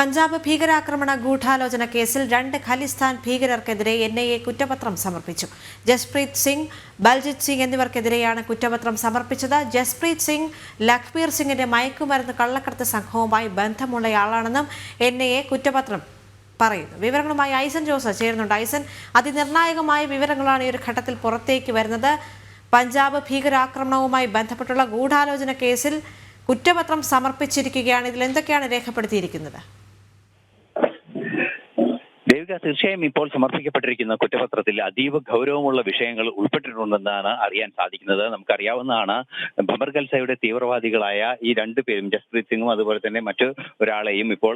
പഞ്ചാബ് ഭീകരാക്രമണ ഗൂഢാലോചന കേസിൽ 2 ഖലിസ്ഥാൻ ഭീകരർക്കെതിരെ NIA കുറ്റപത്രം സമർപ്പിച്ചു. ജസ്പ്രീത് സിംഗ്, ബൽജിത് സിംഗ് എന്നിവർക്കെതിരെയാണ് കുറ്റപത്രം സമർപ്പിച്ചത്. ജസ്പ്രീത് സിംഗ് ലഖ്ബീർ സിംഗിന്റെ മയക്കുമരുന്ന് കള്ളക്കടത്ത് സംഘവുമായി ബന്ധമുള്ളയാളാണെന്നും NIA കുറ്റപത്രം പറയുന്നു. വിവരങ്ങളുമായി ഐസൻ ജോസ് ചേരുന്നുണ്ട്. ഐസൻ, അതിനിർണായകമായ വിവരങ്ങളാണ് ഈ ഒരു ഘട്ടത്തിൽ പുറത്തേക്ക് വരുന്നത്. പഞ്ചാബ് ഭീകരാക്രമണവുമായി ബന്ധപ്പെട്ടുള്ള ഗൂഢാലോചന കേസിൽ കുറ്റപത്രം സമർപ്പിച്ചിരിക്കുകയാണ്. ഇതിൽ എന്തൊക്കെയാണ് രേഖപ്പെടുത്തിയിരിക്കുന്നത്? ദേവിക, തീർച്ചയായും ഇപ്പോൾ സമർപ്പിക്കപ്പെട്ടിരിക്കുന്ന കുറ്റപത്രത്തിൽ അതീവ ഗൗരവമുള്ള വിഷയങ്ങൾ ഉൾപ്പെട്ടിട്ടുണ്ടെന്നാണ് അറിയാൻ സാധിക്കുന്നത്. നമുക്കറിയാവുന്നതാണ്, ബബർ ഖൽസയുടെ തീവ്രവാദികളായ ഈ 2 പേരും, ജസ്പ്രീത് സിംഗും അതുപോലെ തന്നെ മറ്റു ഒരാളെയും ഇപ്പോൾ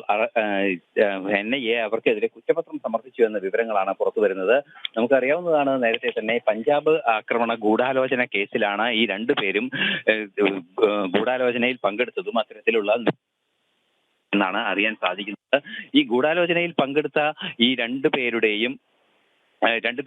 NIA അവർക്കെതിരെ കുറ്റപത്രം സമർപ്പിച്ചു എന്ന വിവരങ്ങളാണ് പുറത്തു വരുന്നത്. നമുക്കറിയാവുന്നതാണ്, നേരത്തെ തന്നെ പഞ്ചാബ് ആക്രമണ ഗൂഢാലോചന കേസിലാണ് ഈ 2 പേരും ഗൂഢാലോചനയിൽ പങ്കെടുത്തതും അത്തരത്തിലുള്ള എന്നാണ് അറിയാൻ സാധിക്കുന്നത്. ഈ ഗൂഢാലോചനയിൽ പങ്കെടുത്ത ഈ 2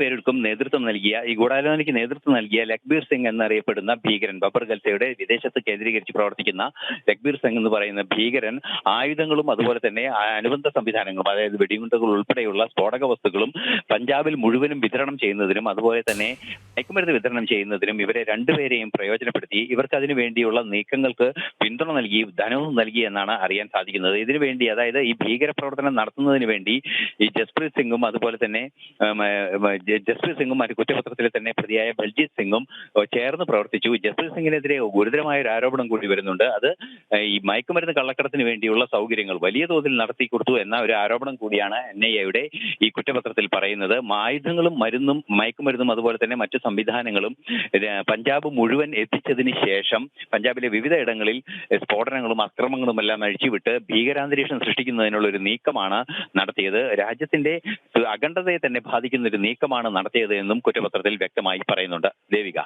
പേർക്കും നേതൃത്വം നൽകിയ, ഈ ഗൂഢാലോചനയ്ക്ക് നേതൃത്വം നൽകിയ ലഖ്ബീർ സിംഗ് എന്നറിയപ്പെടുന്ന ഭീകരൻ, ബബർ ഖൽസയുടെ വിദേശത്ത് കേന്ദ്രീകരിച്ച് പ്രവർത്തിക്കുന്ന ലഖ്ബീർ സിംഗ് എന്ന് പറയുന്ന ഭീകരൻ ആയുധങ്ങളും അതുപോലെ തന്നെ അനുബന്ധ സംവിധാനങ്ങളും, അതായത് വെടിയുണ്ടകൾ ഉൾപ്പെടെയുള്ള സ്ഫോടക വസ്തുക്കളും പഞ്ചാബിൽ മുഴുവനും വിതരണം ചെയ്യുന്നതിനും അതുപോലെ തന്നെ മയക്കുമരുന്ന് വിതരണം ചെയ്യുന്നതിനും ഇവരെ 2 പേരെയും പ്രയോജനപ്പെടുത്തി ഇവർക്ക് അതിനു വേണ്ടിയുള്ള നീക്കങ്ങൾക്ക് പിന്തുണ നൽകി, ധനവും നൽകി എന്നാണ് അറിയാൻ സാധിക്കുന്നത്. ഇതിനു വേണ്ടി, അതായത് ഈ ഭീകര പ്രവർത്തനം നടത്തുന്നതിന് വേണ്ടി ഈ ജസ്പ്രീത് സിംഗും അതുപോലെ തന്നെ ജസ്പ്രീത് സിംഗും മറ്റു കുറ്റപത്രത്തിൽ തന്നെ പ്രതിയായ ബൽജിത് സിംഗും ചേർന്ന് പ്രവർത്തിച്ചു. ജസ്പ്രീത് സിംഗിനെതിരെ ഗുരുതരമായ ഒരു ആരോപണം കൂടി വരുന്നുണ്ട്. അത് ഈ മയക്കുമരുന്ന് കള്ളക്കടത്തിന് വേണ്ടിയുള്ള സൗകര്യങ്ങൾ വലിയ തോതിൽ നടത്തി കൊടുത്തു എന്ന ഒരു ആരോപണം കൂടിയാണ് NIAയുടെ ഈ കുറ്റപത്രത്തിൽ പറയുന്നത്. ആയുധങ്ങളും മയക്കുമരുന്നും അതുപോലെ തന്നെ മറ്റു സംവിധാനങ്ങളും പഞ്ചാബ് മുഴുവൻ എത്തിച്ചതിന് ശേഷം പഞ്ചാബിലെ വിവിധ ഇടങ്ങളിൽ സ്ഫോടനങ്ങളും അക്രമങ്ങളും എല്ലാം അഴിച്ചുവിട്ട് ഭീകരാന്തരീക്ഷം സൃഷ്ടിക്കുന്നതിനുള്ള ഒരു നീക്കമാണ് നടത്തിയത്. രാജ്യത്തിന്റെ അഖണ്ഡതയെ തന്നെ ബാധിക്കുന്ന ഒരു നീക്കമാണ് നടത്തിയത് എന്നും കുറ്റപത്രത്തിൽ വ്യക്തമായി പറയുന്നുണ്ട്. ദേവിക.